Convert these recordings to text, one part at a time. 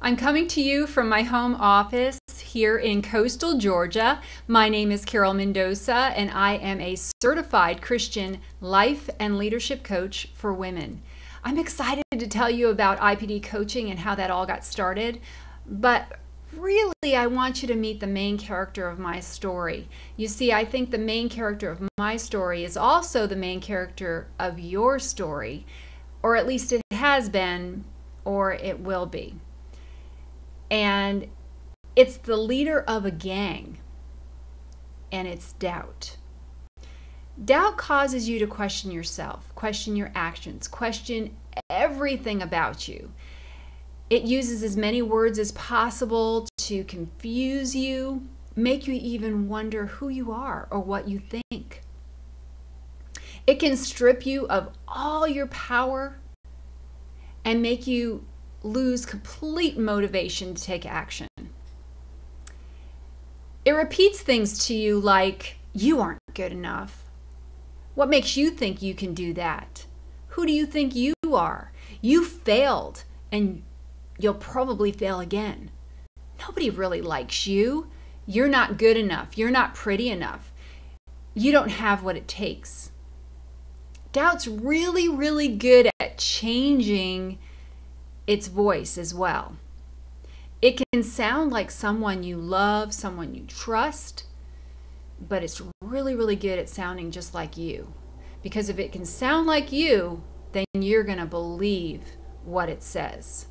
I'm coming to you from my home office here in coastal Georgia. My name is Carol Mendoza, and I am a certified Christian life and leadership coach for women. I'm excited to tell you about IPD coaching and how that all got started, but really I want you to meet the main character of my story. You see, I think the main character of my story is also the main character of your story, or at least it has been, or it will be. And it's the leader of a gang, and it's doubt. Doubt causes you to question yourself, question your actions, question everything about you. It uses as many words as possible to confuse you, make you even wonder who you are or what you think. It can strip you of all your power and make you lose complete motivation to take action. It repeats things to you like, you aren't good enough. What makes you think you can do that? Who do you think you are? You failed, and you'll probably fail again. Nobody really likes you. You're not good enough. You're not pretty enough. You don't have what it takes. Doubt's really, really good at changing its voice as well. It can sound like someone you love, someone you trust, but it's really, really good at sounding just like you. Because if it can sound like you, then you're going to believe what it says.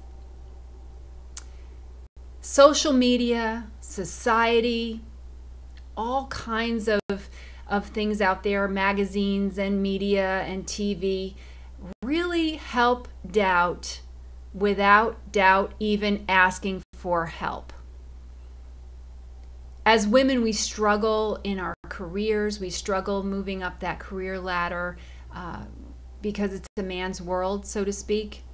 Social media, society, all kinds of things out there, magazines and media and TV, really help doubt without doubt even asking for help. As women, we struggle in our careers. We struggle moving up that career ladder because it's a man's world, so to speak.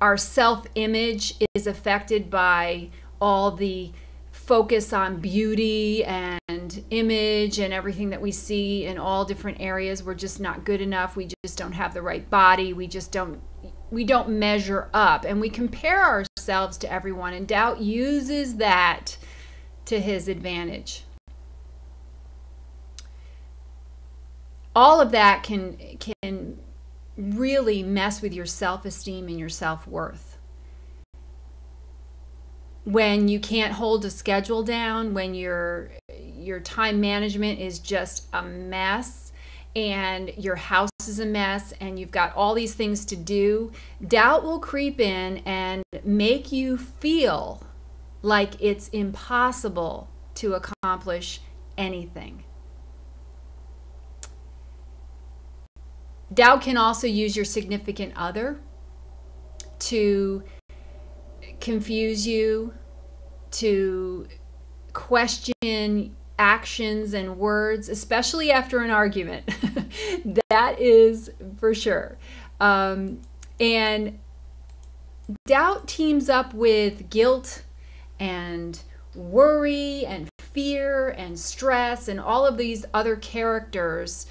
Our self-image is affected by all the focus on beauty and image and everything that we see in all different areas. We're just not good enough. We just don't have the right body. We don't measure up, and we compare ourselves to everyone, and doubt uses that to his advantage. All of that can really mess with your self-esteem and your self-worth. When you can't hold a schedule down, when your time management is just a mess, and your house is a mess, and you've got all these things to do, doubt will creep in and make you feel like it's impossible to accomplish anything. Doubt can also use your significant other to confuse you, to question actions and words, especially after an argument. That is for sure. And doubt teams up with guilt and worry and fear and stress and all of these other characters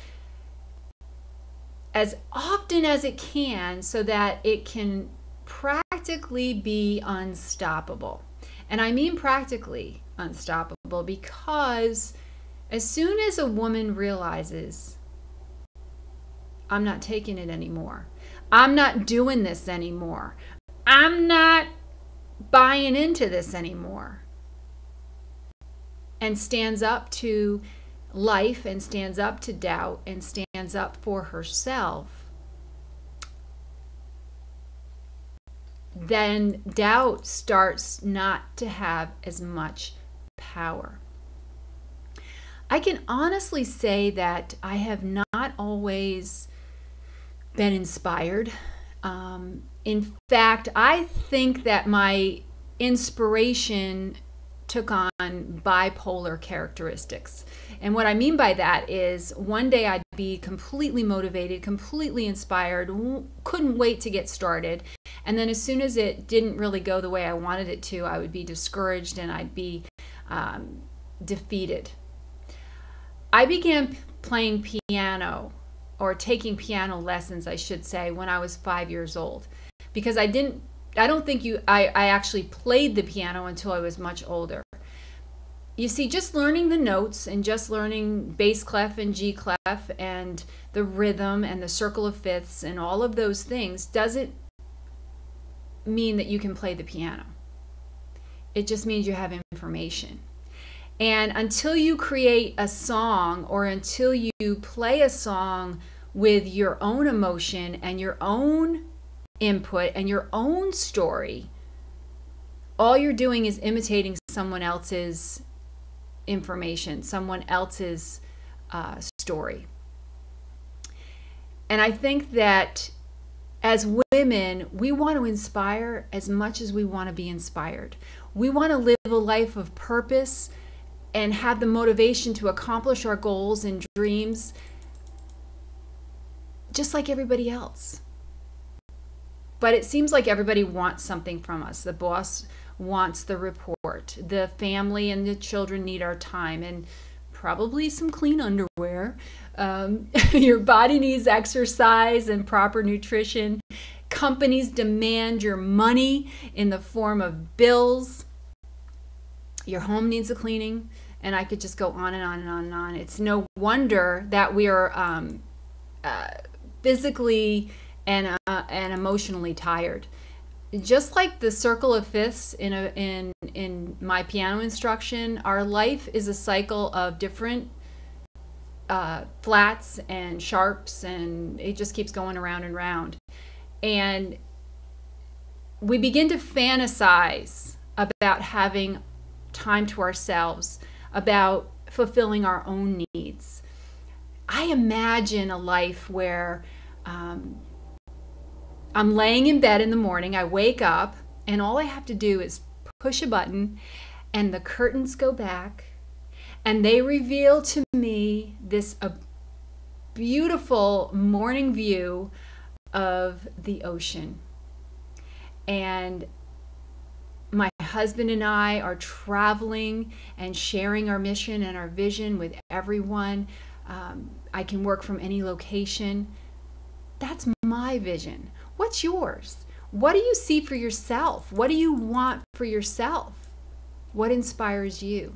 as often as it can, so that it can practically be unstoppable. And I mean practically unstoppable, because as soon as a woman realizes, I'm not taking it anymore, I'm not doing this anymore, I'm not buying into this anymore, and stands up to life and stands up to doubt and stands up for herself, then doubt starts not to have as much power. I can honestly say that I have not always been inspired. In fact, I think that my inspiration took on bipolar characteristics. And what I mean by that is, one day I'd be completely motivated, completely inspired, couldn't wait to get started. And then as soon as it didn't really go the way I wanted it to, I would be discouraged and I'd be defeated. I began playing piano, or taking piano lessons, I should say, when I was 5 years old, because I didn't don't think I actually played the piano until I was much older. You see, just learning the notes and just learning bass clef and G clef and the rhythm and the circle of fifths and all of those things doesn't mean that you can play the piano. It just means you have information. And until you create a song, or until you play a song with your own emotion and your own input and your own story, all you're doing is imitating someone else's information, someone else's story. And I think that as women, we want to inspire as much as we want to be inspired. We want to live a life of purpose and have the motivation to accomplish our goals and dreams just like everybody else. But it seems like everybody wants something from us. The boss wants the report. The family and the children need our time and probably some clean underwear. Your body needs exercise and proper nutrition. Companies demand your money in the form of bills. Your home needs a cleaning. And I could just go on and on and on and on. It's no wonder that we are physically and emotionally tired. Just like the circle of fifths in my piano instruction, our life is a cycle of different flats and sharps, and it just keeps going around and round. And we begin to fantasize about having time to ourselves, about fulfilling our own needs. I imagine a life where I'm laying in bed in the morning, I wake up, and all I have to do is push a button, and the curtains go back, and they reveal to me this beautiful morning view of the ocean. And my husband and I are traveling and sharing our mission and our vision with everyone. I can work from any location. That's my vision. What's yours? What do you see for yourself? What do you want for yourself? What inspires you?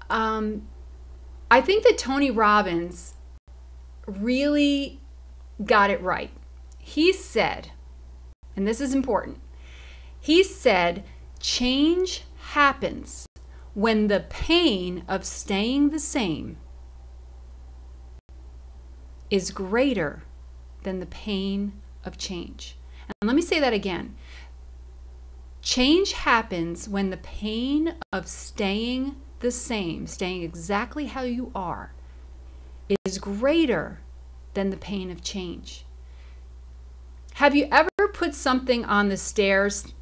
I think that Tony Robbins really got it right. He said, and this is important, he said, change happens when the pain of staying the same is greater than the pain of change. And let me say that again. Change happens when the pain of staying the same, staying exactly how you are, is greater than the pain of change. Have you ever put something on the stairs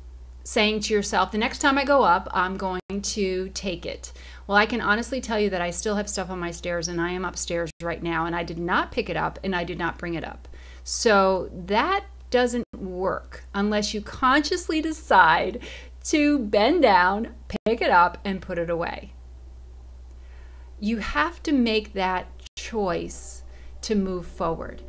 saying to yourself, the next time I go up, I'm going to take it? Well, I can honestly tell you that I still have stuff on my stairs, and I am upstairs right now, and I did not pick it up, and I did not bring it up. So that doesn't work unless you consciously decide to bend down, pick it up, and put it away. You have to make that choice to move forward.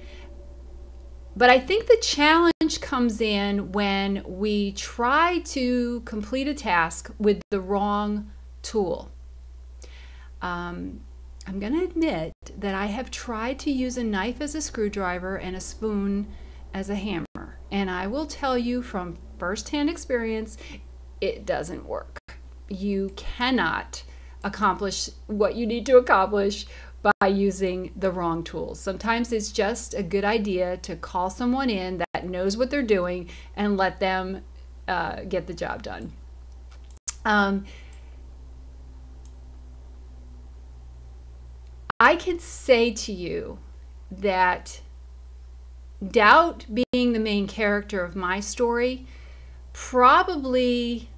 But I think the challenge comes in when we try to complete a task with the wrong tool. I'm going to admit that I have tried to use a knife as a screwdriver and a spoon as a hammer. And I will tell you from firsthand experience, it doesn't work. You cannot accomplish what you need to accomplish by using the wrong tools. Sometimes it's just a good idea to call someone in that knows what they're doing and let them get the job done. I can say to you that doubt, being the main character of my story, probably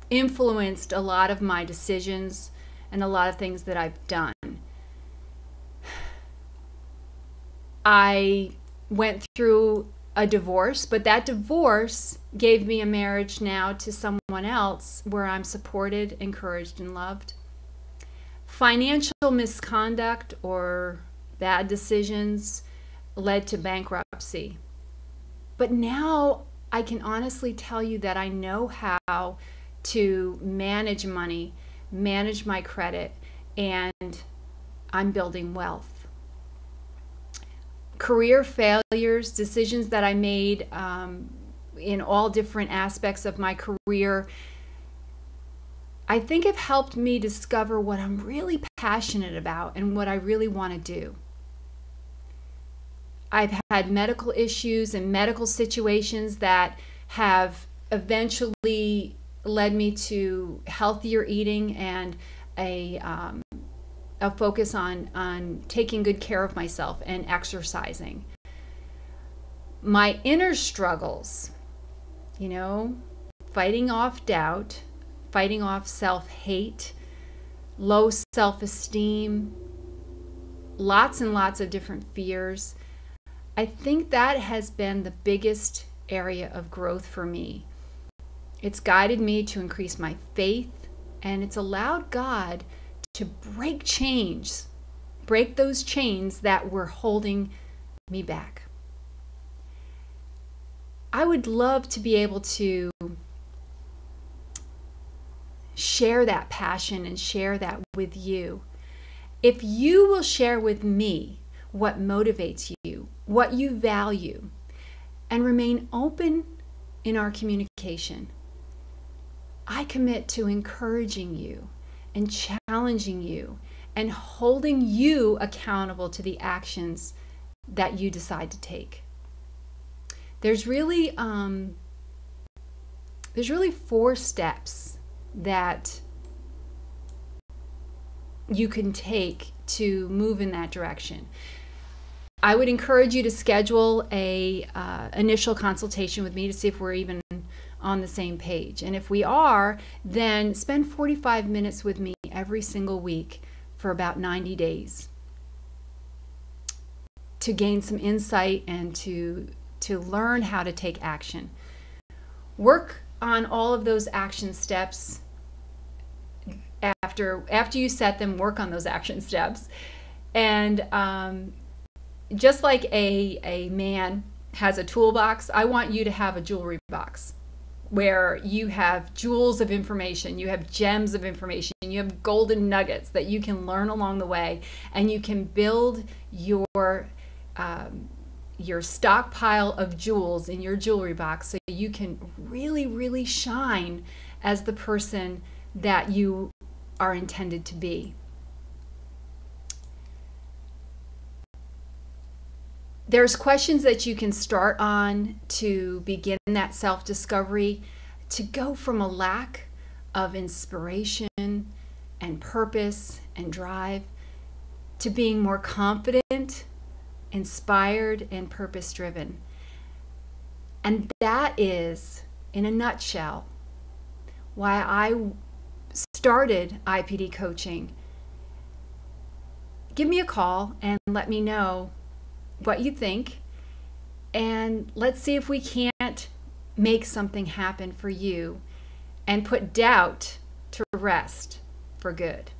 influenced a lot of my decisions and a lot of things that I've done. I went through a divorce, but that divorce gave me a marriage now to someone else where I'm supported, encouraged, and loved. Financial misconduct or bad decisions led to bankruptcy. But now I can honestly tell you that I know how to manage money, manage my credit, and I'm building wealth. Career failures, decisions that I made in all different aspects of my career, I think have helped me discover what I'm really passionate about and what I really want to do. I've had medical issues and medical situations that have eventually led me to healthier eating and a focus on taking good care of myself and exercising. My inner struggles, fighting off doubt, fighting off self-hate, low self-esteem, lots and lots of different fears. I think that has been the biggest area of growth for me. It's guided me to increase my faith, and it's allowed God to break those chains that were holding me back. I would love to be able to share that passion and share that with you. If you will share with me what motivates you, what you value, and remain open in our communication, I commit to encouraging you and challenging you and holding you accountable to the actions that you decide to take. There's really 4 steps that you can take to move in that direction. I would encourage you to schedule a initial consultation with me to see if we're even on the same page. And if we are, then spend 45 minutes with me every single week for about 90 days to gain some insight and to learn how to take action. Work on all of those action steps. After you set them, work on those action steps. And just like a man has a toolbox, I want you to have a jewelry box where you have jewels of information, you have gems of information, you have golden nuggets that you can learn along the way, and you can build your stockpile of jewels in your jewelry box so you can really, really shine as the person that you are intended to be. There's questions that you can start on to begin that self-discovery, to go from a lack of inspiration and purpose and drive to being more confident, inspired, and purpose-driven. And that is, in a nutshell, why I started IPD coaching. Give me a call and let me know what you think, and let's see if we can't make something happen for you and put doubt to rest for good.